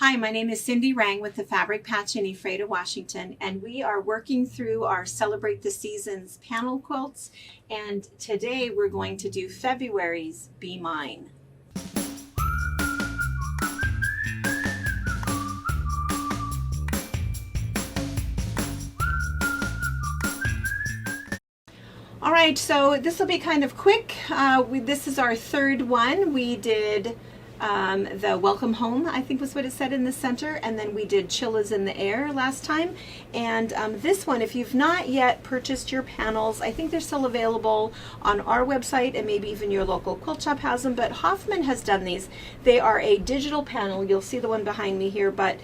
Hi, my name is Cindy Rang with the Fabric Patch in Ephrata, Washington, and we are working through our Celebrate the Seasons panel quilts, and today we're going to do February's Be Mine. All right, so this will be kind of quick. This is our third one. We did the Welcome Home, I think was what it said in the center, and then we did Chill is in the Air last time. And this one, if you've not yet purchased your panels, I think they're still available on our website, and maybe even your local quilt shop has them, but Hoffman has done these. They are a digital panel. You'll see the one behind me here, but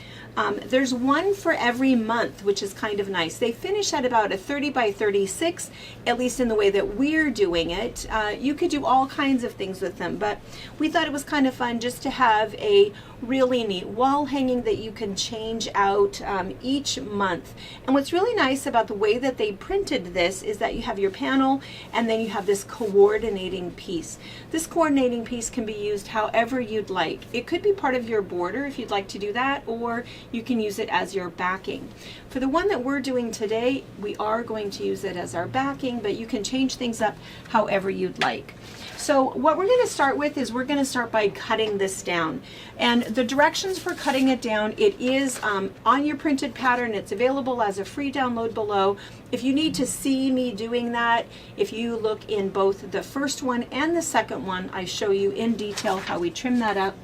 there's one for every month, which is kind of nice. They finish at about a 30 by 36, at least in the way that we're doing it. You could do all kinds of things with them, but we thought it was kind of fun just to have a really neat wall hanging that you can change out each month. And what's really nice about the way that they printed this is that you have your panel and then you have this coordinating piece. This coordinating piece can be used however you'd like. It could be part of your border if you'd like to do that, or you can use it as your backing. For the one that we're doing today, we are going to use it as our backing, but you can change things up however you'd like. So what we're going to start with is we're going to start by cutting this down. And the directions for cutting it down, it is on your printed pattern. It's available as a free download below. If you need to see me doing that, if you look in both the first one and the second one, I show you in detail how we trim that up.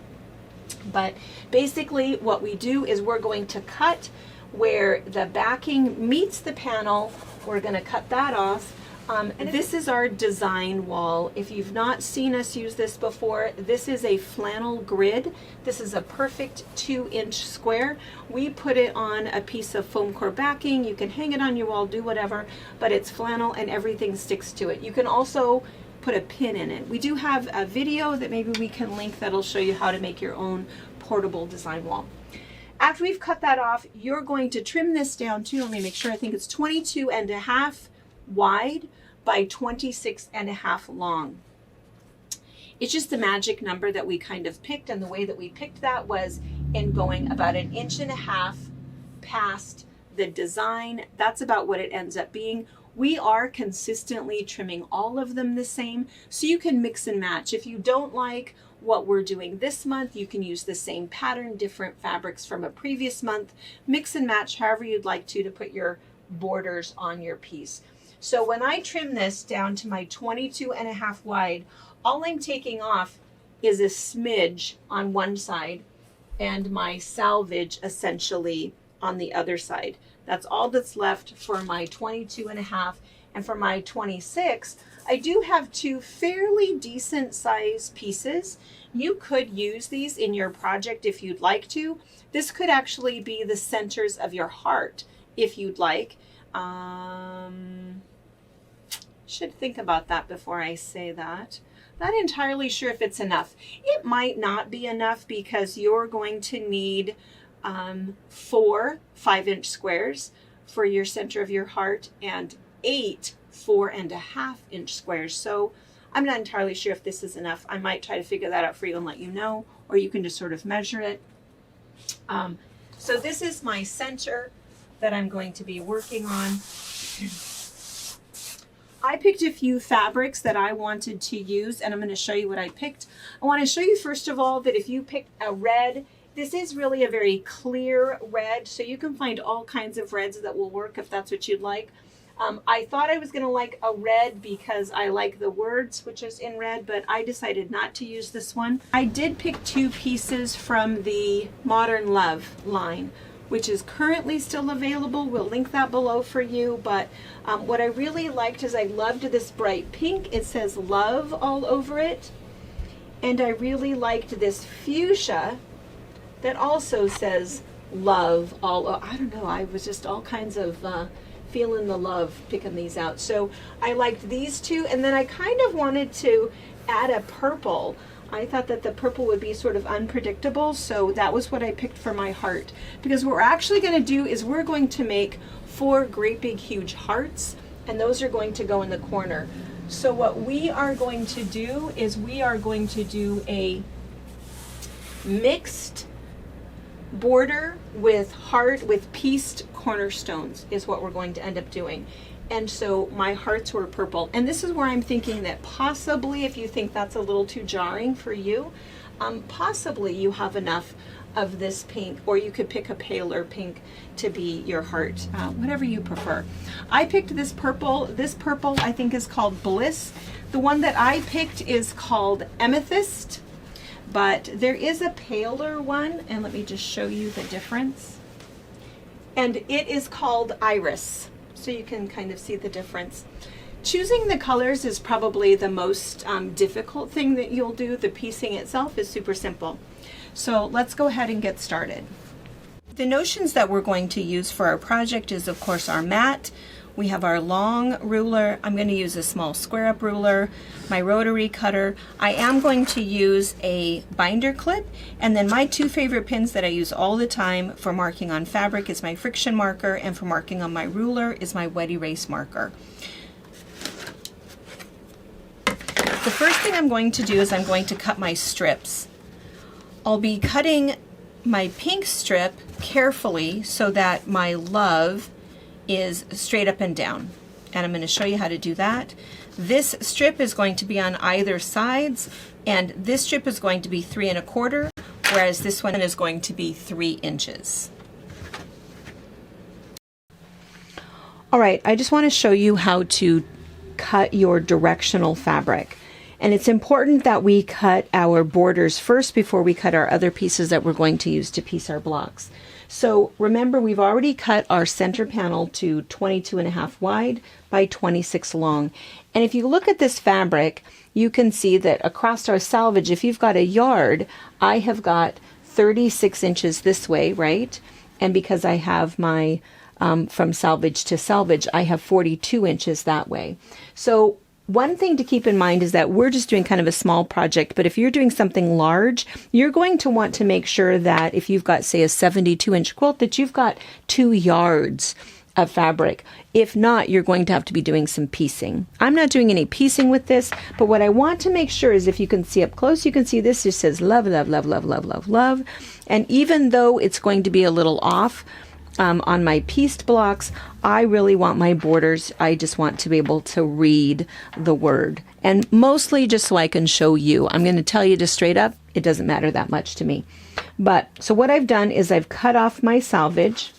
But basically what we do is we're going to cut where the backing meets the panel. We're going to cut that off. And this is our design wall. If you've not seen us use this before, this is a flannel grid. This is a perfect 2-inch square. We put it on a piece of foam core backing. You can hang it on your wall, do whatever, but it's flannel and everything sticks to it. You can also put a pin in it. We do have a video that maybe we can link that'll show you how to make your own portable design wall. After we've cut that off, you're going to trim this down to, let me make sure, I think it's 22.5 wide by 26.5 long. It's just the magic number that we kind of picked, and the way that we picked that was in going about 1.5 inches past the design. That's about what it ends up being. We are consistently trimming all of them the same, so you can mix and match. If you don't like what we're doing this month, you can use the same pattern, different fabrics from a previous month, mix and match however you'd like to put your borders on your piece. So when I trim this down to my 22.5 wide, all I'm taking off is a smidge on one side and my salvage essentially on the other side. That's all that's left for my 22.5. And for my 26, I do have two fairly decent size pieces. You could use these in your project if you'd like to. This could actually be the centers of your heart if you'd like. Should think about that before I say that. Not entirely sure if it's enough. It might not be enough because you're going to need 4 5-inch squares for your center of your heart and 8 4.5-inch squares. So I'm not entirely sure if this is enough. I might try to figure that out for you and let you know, or you can just sort of measure it. So this is my center that I'm going to be working on. I picked a few fabrics that I wanted to use, and I'm going to show you what I picked. I want to show you first of all that if you pick a red, this is really a very clear red, so you can find all kinds of reds that will work if that's what you'd like. I thought I was going to like a red because I like the words, which is in red, but I decided not to use this one. I did pick 2 pieces from the Modern Love line, which is currently still available. We'll link that below for you. But what I really liked is I loved this bright pink. It says love all over it. And I really liked this fuchsia that also says love all over. I don't know, I was just all kinds of feeling the love picking these out. So I liked these 2, and then I kind of wanted to add a purple. I thought that the purple would be sort of unpredictable, so that was what I picked for my heart. Because what we're actually going to do is we're going to make 4 great big huge hearts, and those are going to go in the corner. So what we are going to do is we are going to do a mixed border with heart, with pieced cornerstones is what we're going to end up doing. And so my hearts were purple. And this is where I'm thinking that possibly, if you think that's a little too jarring for you, possibly you have enough of this pink, or you could pick a paler pink to be your heart, whatever you prefer. I picked this purple. This purple I think is called Bliss. The one that I picked is called Amethyst, but there is a paler one, and let me just show you the difference. And it is called Iris, so you can kind of see the difference. Choosing the colors is probably the most difficult thing that you'll do. The piecing itself is super simple. So let's go ahead and get started. The notions that we're going to use for our project is, of course, our mat. We have our long ruler. I'm going to use a small square up ruler, my rotary cutter. I am going to use a binder clip, and then my two favorite pins that I use all the time for marking on fabric is my friction marker, and for marking on my ruler is my wet erase marker. The first thing I'm going to do is I'm going to cut my strips. I'll be cutting my pink strip carefully so that my love is straight up and down. And I'm going to show you how to do that. This strip is going to be on either sides, and this strip is going to be 3 1/4, whereas this one is going to be 3 inches. All right, I just want to show you how to cut your directional fabric. And it's important that we cut our borders first before we cut our other pieces that we're going to use to piece our blocks. So remember, we've already cut our center panel to 22.5 wide by 26 long. And if you look at this fabric, you can see that across our selvage, if you've got a yard, I have got 36 inches this way, right? And because I have my from selvage to selvage, I have 42 inches that way. So one thing to keep in mind is that we're just doing kind of a small project, but if you're doing something large, you're going to want to make sure that if you've got, say, a 72-inch quilt, that you've got 2 yards of fabric. If not, you're going to have to be doing some piecing. I'm not doing any piecing with this, but what I want to make sure is, if you can see up close, you can see this just says love, love, love, love, love, love, love. And even though it's going to be a little off, on my pieced blocks, I really want my borders, I just want to be able to read the word. And mostly just so I can show you. I'm going to tell you just straight up, it doesn't matter that much to me. But, so what I've done is I've cut off my selvage,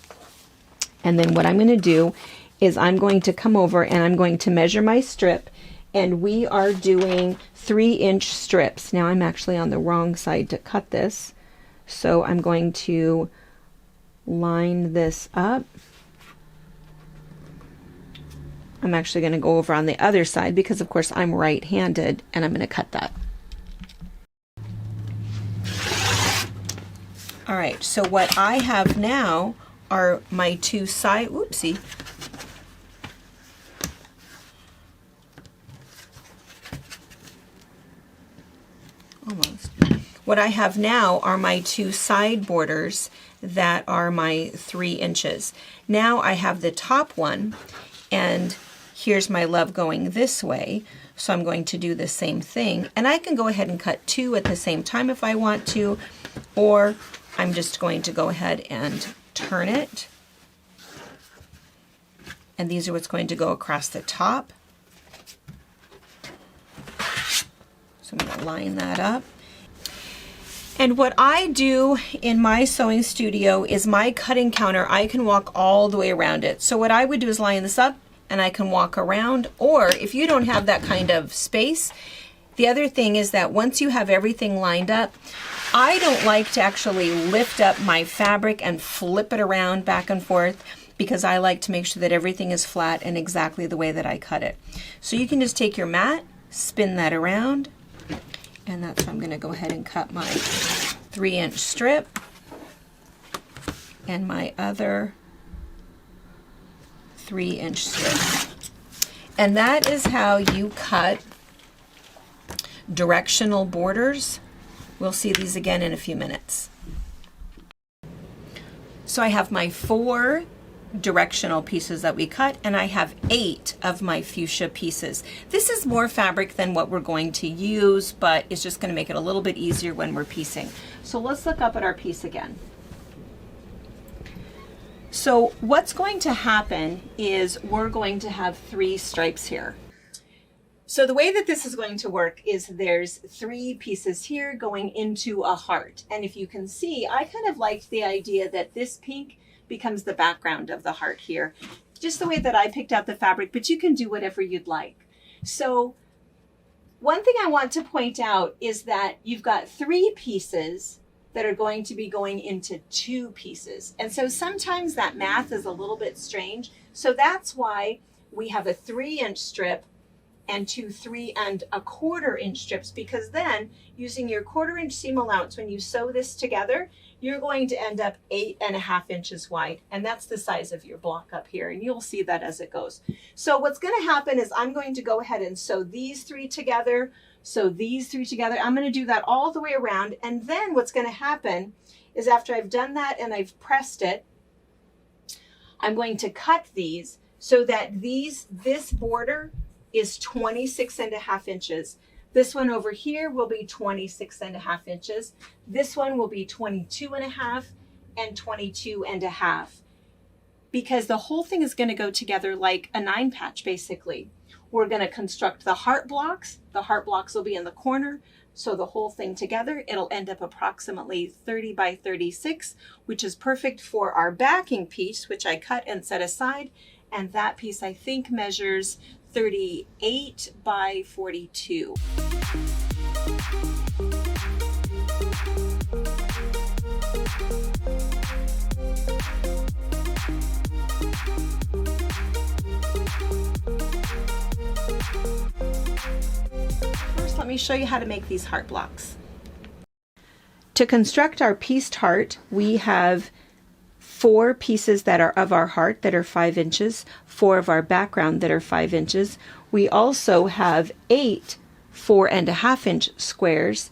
and then what I'm going to do is I'm going to come over and I'm going to measure my strip, and we are doing 3-inch strips. Now I'm actually on the wrong side to cut this, so I'm going to line this up. I'm actually going to go over on the other side because, of course, I'm right-handed, and I'm going to cut that. All right, so what I have now are my 2 side, whoopsie. Almost. What I have now are my 2 side borders that are my 3 inches. Now I have the top one, and here's my love going this way, so I'm going to do the same thing. And I can go ahead and cut 2 at the same time if I want to, or I'm just going to go ahead and turn it. And these are what's going to go across the top. So I'm going to line that up. And what I do in my sewing studio is my cutting counter, I can walk all the way around it. So what I would do is line this up, and I can walk around, or if you don't have that kind of space, the other thing is that once you have everything lined up, I don't like to actually lift up my fabric and flip it around back and forth, because I like to make sure that everything is flat and exactly the way that I cut it. So you can just take your mat, spin that around, and that's how I'm going to go ahead and cut my 3-inch strip and my other 3-inch strip. And that is how you cut directional borders. We'll see these again in a few minutes. So I have my 4 directional pieces that we cut, and I have 8 of my fuchsia pieces. This is more fabric than what we're going to use, but it's just going to make it a little bit easier when we're piecing. So let's look up at our piece again. So what's going to happen is we're going to have 3 stripes here. So the way that this is going to work is there's 3 pieces here going into a heart. And if you can see, I kind of liked the idea that this pink becomes the background of the heart here. Just the way that I picked out the fabric, but you can do whatever you'd like. So one thing I want to point out is that you've got 3 pieces that are going to be going into 2 pieces. And so sometimes that math is a little bit strange. So that's why we have a 3-inch strip and 2 3¼ strips, because then using your 1/4-inch seam allowance, when you sew this together, you're going to end up 8½ inches wide. And that's the size of your block up here. And you'll see that as it goes. So what's going to happen is I'm going to go ahead and sew these 3 together. So these 3 together, I'm going to do that all the way around. And then what's going to happen is after I've done that and I've pressed it, I'm going to cut these so that this border is 26½ inches. This one over here will be 26½ inches. This one will be 22½ and 22½, because the whole thing is going to go together like a 9 patch basically. We're going to construct the heart blocks. The heart blocks will be in the corner. So the whole thing together, it'll end up approximately 30 by 36, which is perfect for our backing piece, which I cut and set aside. And that piece I think measures 38 by 42. First, let me show you how to make these heart blocks. To construct our pieced heart, we have 4 pieces that are of our heart that are 5 inches, 4 of our background that are 5 inches. We also have 8 4½ inch squares.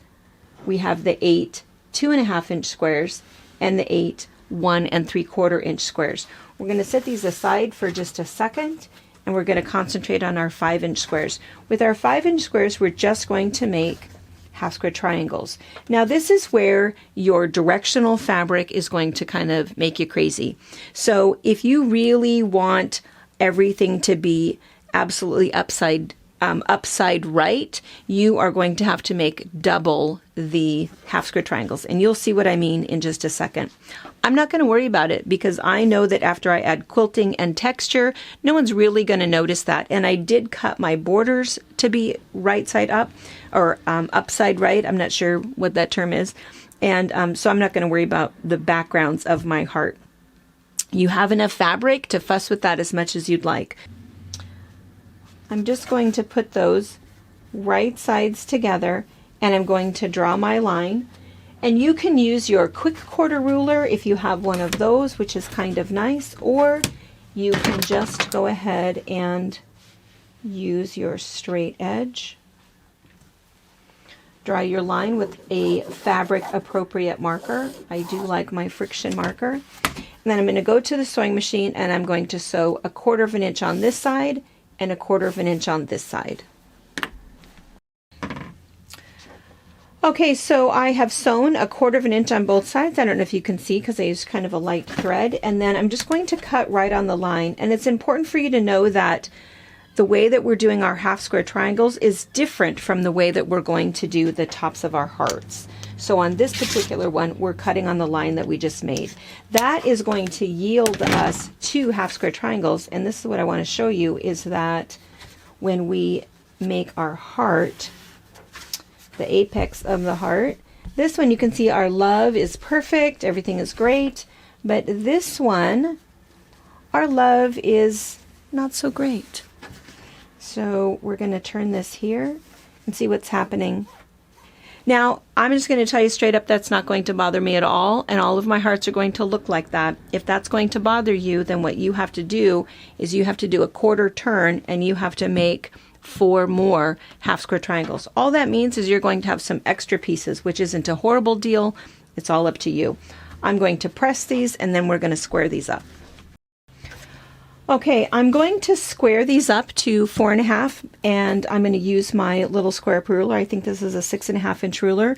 We have the 8 2½ inch squares and the 8 1 3/4 inch squares. We're going to set these aside for just a second, and we're going to concentrate on our 5-inch squares. With our 5-inch squares, we're just going to make half square triangles. Now this is where your directional fabric is going to kind of make you crazy. So if you really want everything to be absolutely upside right, you are going to have to make double the half square triangles, and you'll see what I mean in just a second. I'm not going to worry about it because I know that after I add quilting and texture, no one's really going to notice that. And I did cut my borders to be right side up, or upside right. I'm not sure what that term is. And so I'm not going to worry about the backgrounds of my heart. You have enough fabric to fuss with that as much as you'd like. I'm just going to put those right sides together, and I'm going to draw my line. And you can use your quick quarter ruler if you have one of those, which is kind of nice, or you can just go ahead and use your straight edge. Draw your line with a fabric appropriate marker. I do like my friction marker. And then I'm going to go to the sewing machine and I'm going to sew 1/4 inch on this side and 1/4 inch on this side. Okay, so I have sewn 1/4 inch on both sides. I don't know if you can see because I used kind of a light thread. And then I'm just going to cut right on the line. And it's important for you to know that the way that we're doing our half square triangles is different from the way that we're going to do the tops of our hearts. So on this particular one, we're cutting on the line that we just made. That is going to yield us 2 half square triangles. And this is what I want to show you, is that when we make our heart, the apex of the heart, this one you can see our love is perfect, everything is great, but this one, our love is not so great. So we're going to turn this here and see what's happening. Now, I'm just going to tell you straight up, that's not going to bother me at all, and all of my hearts are going to look like that. If that's going to bother you, then what you have to do is you have to do a 1/4 turn, and you have to make 4 more half square triangles. All that means is you're going to have some extra pieces, which isn't a horrible deal. It's all up to you. I'm going to press these, and then we're going to square these up. Okay, I'm going to square these up to 4.5, and I'm going to use my little square up ruler. I think this is a 6.5 inch ruler.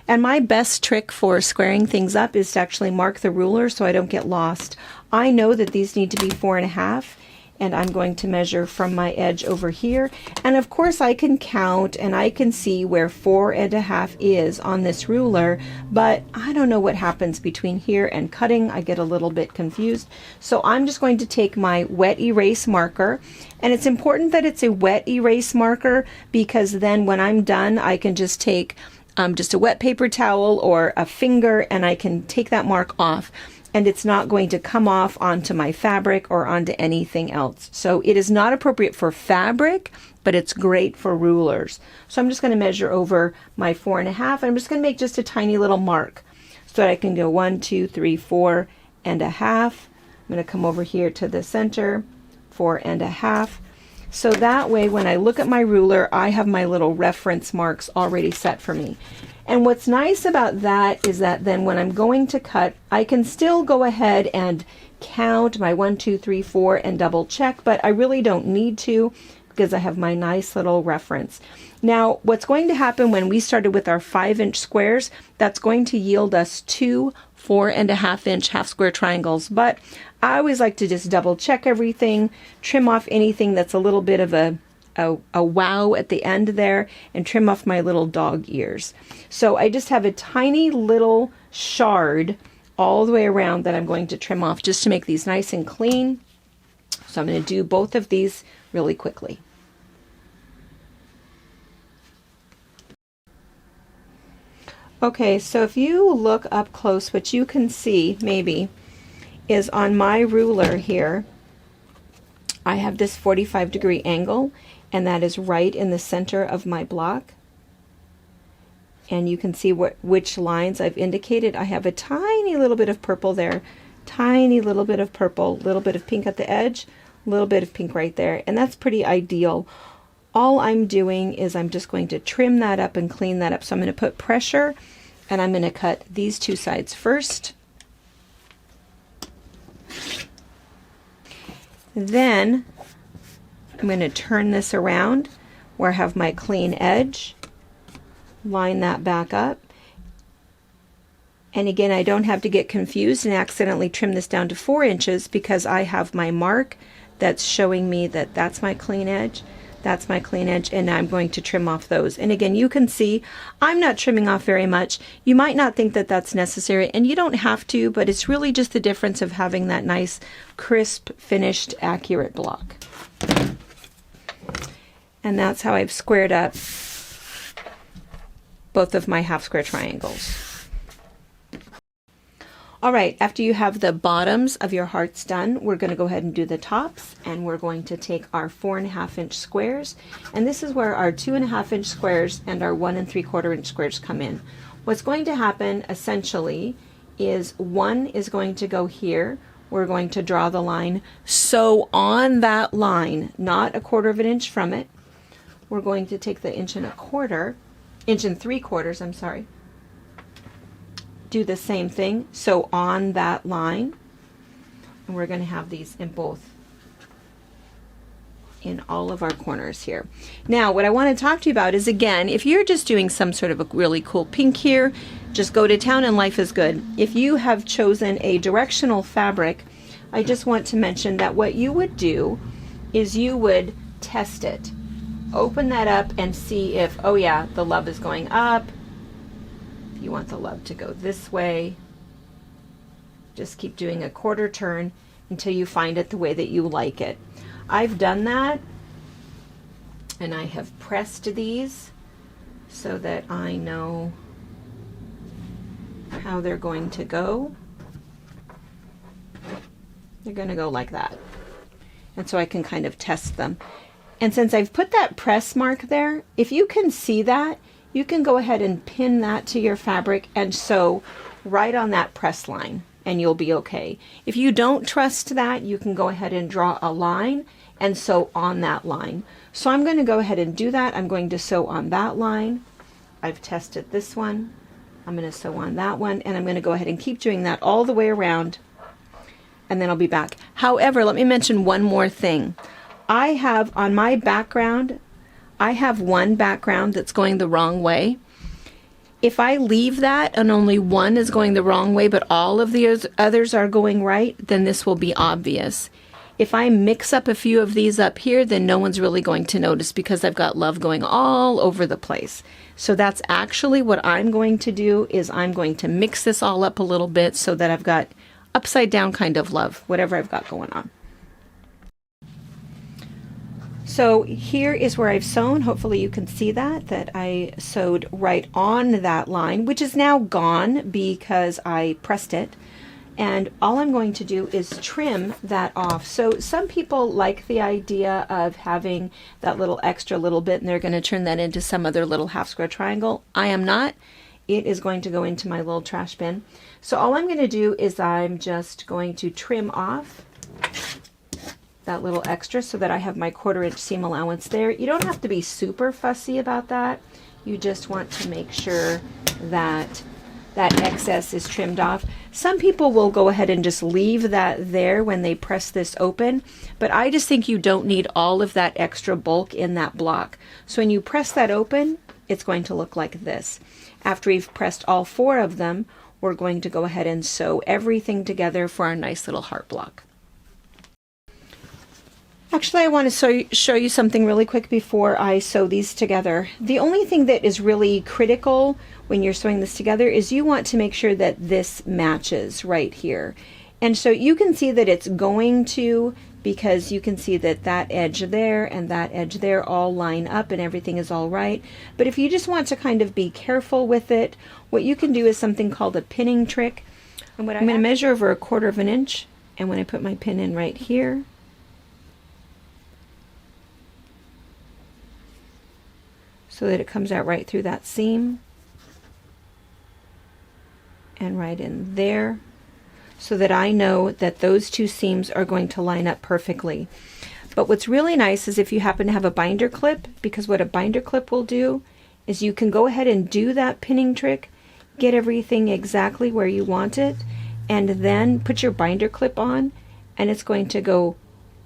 And my best trick for squaring things up is to actually mark the ruler so I don't get lost. I know that these need to be 4.5, and I'm going to measure from my edge over here. And of course I can count and I can see where 4.5 is on this ruler, but I don't know what happens between here and cutting. I get a little bit confused. So I'm just going to take my wet erase marker, and it's important that it's a wet erase marker because then when I'm done I can just take just a wet paper towel or a finger and I can take that mark off, and it's not going to come off onto my fabric or onto anything else. So it is not appropriate for fabric, but it's great for rulers. So I'm just going to measure over my 4.5, and I'm just going to make just a tiny little mark so that I can go 1, 2, 3, 4.5. I'm going to come over here to the center, 4.5. So that way when I look at my ruler, I have my little reference marks already set for me. And what's nice about that is that then when I'm going to cut, I can still go ahead and count my 1, 2, 3, 4 and double check, but I really don't need to because I have my nice little reference. Now, what's going to happen when we started with our 5-inch squares, that's going to yield us 2 4.5-inch half square triangles, but I always like to just double check everything, trim off anything that's a little bit of a wow at the end there, and trim off my little dog ears. So I just have a tiny little shard all the way around that I'm going to trim off just to make these nice and clean. So I'm going to do both of these really quickly. Okay, so if you look up close, what you can see maybe is on my ruler here, I have this 45-degree angle, and that is right in the center of my block. And you can see which lines I've indicated. I have a tiny little bit of purple there, tiny little bit of purple, little bit of pink at the edge, little bit of pink right there, and that's pretty ideal. All I'm doing is I'm just going to trim that up and clean that up. So I'm going to put pressure, and I'm going to cut these two sides first. Then I'm going to turn this around where I have my clean edge, line that back up. And again, I don't have to get confused and accidentally trim this down to 4 inches because I have my mark that's showing me that that's my clean edge. That's my clean edge, and I'm going to trim off those. And again, you can see I'm not trimming off very much. You might not think that that's necessary, and you don't have to, but it's really just the difference of having that nice, crisp, finished, accurate block. And that's how I've squared up both of my half square triangles. All right, after you have the bottoms of your hearts done, we're going to go ahead and do the tops, and we're going to take our 4.5-inch squares, and this is where our 2.5-inch squares and our 1 3/4-inch squares come in. What's going to happen essentially is one is going to go here. We're going to draw the line. So on that line, not 1/4 of an inch from it, we're going to take the 1 3/4, I'm sorry. Do the same thing, so on that line, and we're going to have these in all of our corners here. Now what I want to talk to you about is, again, if you're just doing some sort of a really cool pink here, just go to town and life is good. If you have chosen a directional fabric, I just want to mention that what you would do is you would test it. Open that up and see if, oh yeah, the love is going up. You want the love to go this way. Just keep doing a 1/4 turn until you find it the way that you like it. I've done that, and I have pressed these so that I know how they're going to go. They're going to go like that, and so I can kind of test them. And since I've put that press mark there, if you can see that, you can go ahead and pin that to your fabric and sew right on that press line, and you'll be okay. If you don't trust that, you can go ahead and draw a line and sew on that line. So I'm going to go ahead and do that. I'm going to sew on that line. I've tested this one. I'm going to sew on that one, and I'm going to go ahead and keep doing that all the way around, and then I'll be back. However, let me mention one more thing. I have on my background, I have one background that's going the wrong way. If I leave that and only one is going the wrong way, but all of the others are going right, then this will be obvious. If I mix up a few of these up here, then no one's really going to notice because I've got love going all over the place. So that's actually what I'm going to do, is I'm going to mix this all up a little bit so that I've got upside down kind of love, whatever I've got going on. So here is where I've sewn. Hopefully you can see that I sewed right on that line, which is now gone because I pressed it. And all I'm going to do is trim that off. So some people like the idea of having that little extra little bit and they're going to turn that into some other little half square triangle. I am not. It is going to go into my little trash bin. So all I'm going to do is I'm just going to trim off that little extra so that I have my 1/4 inch seam allowance there. You don't have to be super fussy about that. You just want to make sure that that excess is trimmed off. Some people will go ahead and just leave that there when they press this open, but I just think you don't need all of that extra bulk in that block. So when you press that open, it's going to look like this. After we've pressed all 4 of them, we're going to go ahead and sew everything together for our nice little heart block. Actually, I want to show you something really quick before I sew these together. The only thing that is really critical when you're sewing this together is you want to make sure that this matches right here. And so you can see that it's going to, because you can see that that edge there and that edge there all line up and everything is all right. But if you just want to kind of be careful with it, what you can do is something called a pinning trick. And what I'm going to measure over 1/4 inch, and when I put my pin in right here, so that it comes out right through that seam and right in there, so that I know that those 2 seams are going to line up perfectly. But what's really nice is if you happen to have a binder clip, because what a binder clip will do is you can go ahead and do that pinning trick, get everything exactly where you want it, and then put your binder clip on, and it's going to go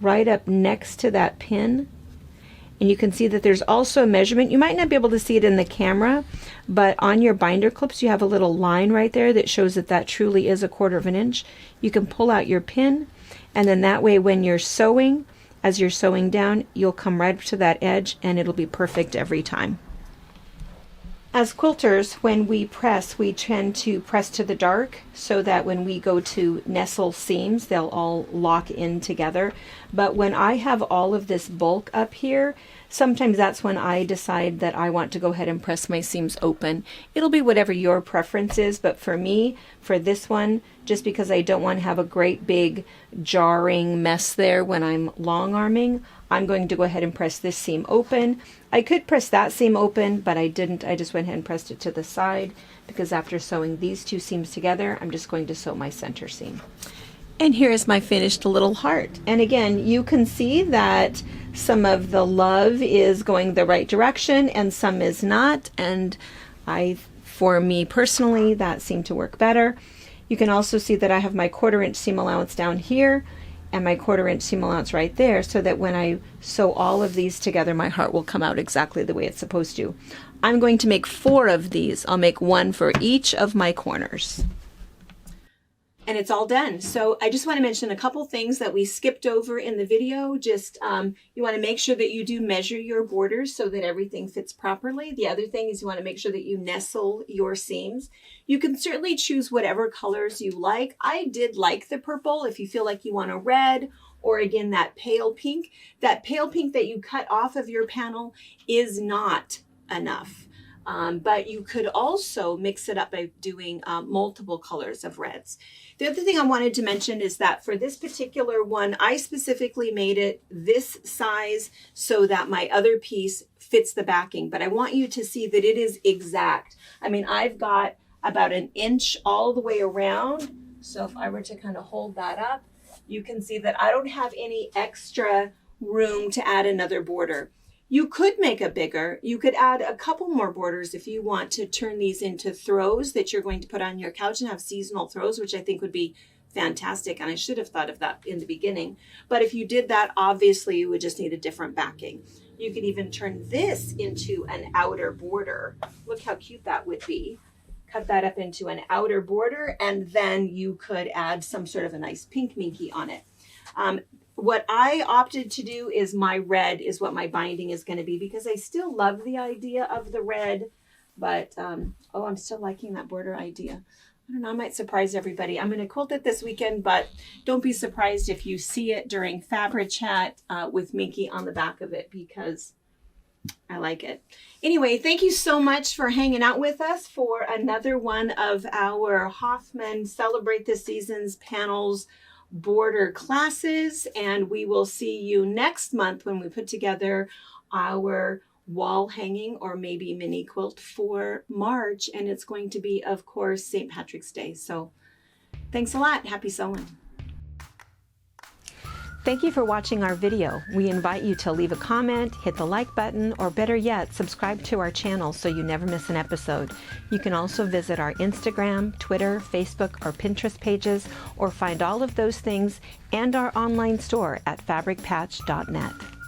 right up next to that pin. And you can see that there's also a measurement. You might not be able to see it in the camera, but on your binder clips you have a little line right there that shows that that truly is 1/4 inch. You can pull out your pin, and then that way when you're sewing, as you're sewing down, you'll come right to that edge and it'll be perfect every time. As quilters, when we press, we tend to press to the dark so that when we go to nestle seams, they'll all lock in together. But when I have all of this bulk up here, sometimes that's when I decide that I want to go ahead and press my seams open. It'll be whatever your preference is, but for me, for this one, just because I don't want to have a great big jarring mess there when I'm long arming, I'm going to go ahead and press this seam open. I could press that seam open, but I didn't. I just went ahead and pressed it to the side because after sewing these 2 seams together, I'm just going to sew my center seam. And here is my finished little heart. And again, you can see that some of the love is going the right direction and some is not. And for me personally, that seemed to work better. You can also see that I have my 1/4 inch seam allowance down here and my 1/4 inch seam allowance right there, so that when I sew all of these together, my heart will come out exactly the way it's supposed to. I'm going to make 4 of these. I'll make 1 for each of my corners. And it's all done. So I just want to mention a couple things that we skipped over in the video. Just you want to make sure that you do measure your borders so that everything fits properly. The other thing is you want to make sure that you nestle your seams. You can certainly choose whatever colors you like. I did like the purple. If you feel like you want a red, or again that pale pink that you cut off of your panel is not enough. But you could also mix it up by doing multiple colors of reds. The other thing I wanted to mention is that for this particular one, I specifically made it this size so that my other piece fits the backing, but I want you to see that it is exact. I mean, I've got about 1 inch all the way around. So if I were to kind of hold that up, you can see that I don't have any extra room to add another border. You could make it bigger. You could add a couple more borders if you want to turn these into throws that you're going to put on your couch and have seasonal throws, which I think would be fantastic. And I should have thought of that in the beginning. But if you did that, obviously you would just need a different backing. You could even turn this into an outer border. Look how cute that would be. Cut that up into an outer border, and then you could add some sort of a nice pink minky on it. What I opted to do is my red is what my binding is going to be, because I still love the idea of the red, but oh, I'm still liking that border idea. I don't know, I might surprise everybody. I'm going to quilt it this weekend, but don't be surprised if you see it during Fabric Chat with Minky on the back of it, because I like it. Anyway, thank you so much for hanging out with us for another one of our Hoffman Celebrate the Seasons panels border classes, and we will see you next month when we put together our wall hanging or maybe mini quilt for March, and it's going to be, of course, St. Patrick's Day. So thanks a lot. Happy sewing. Thank you for watching our video. We invite you to leave a comment, hit the like button, or better yet, subscribe to our channel so you never miss an episode. You can also visit our Instagram, Twitter, Facebook, or Pinterest pages, or find all of those things and our online store at fabricpatch.net.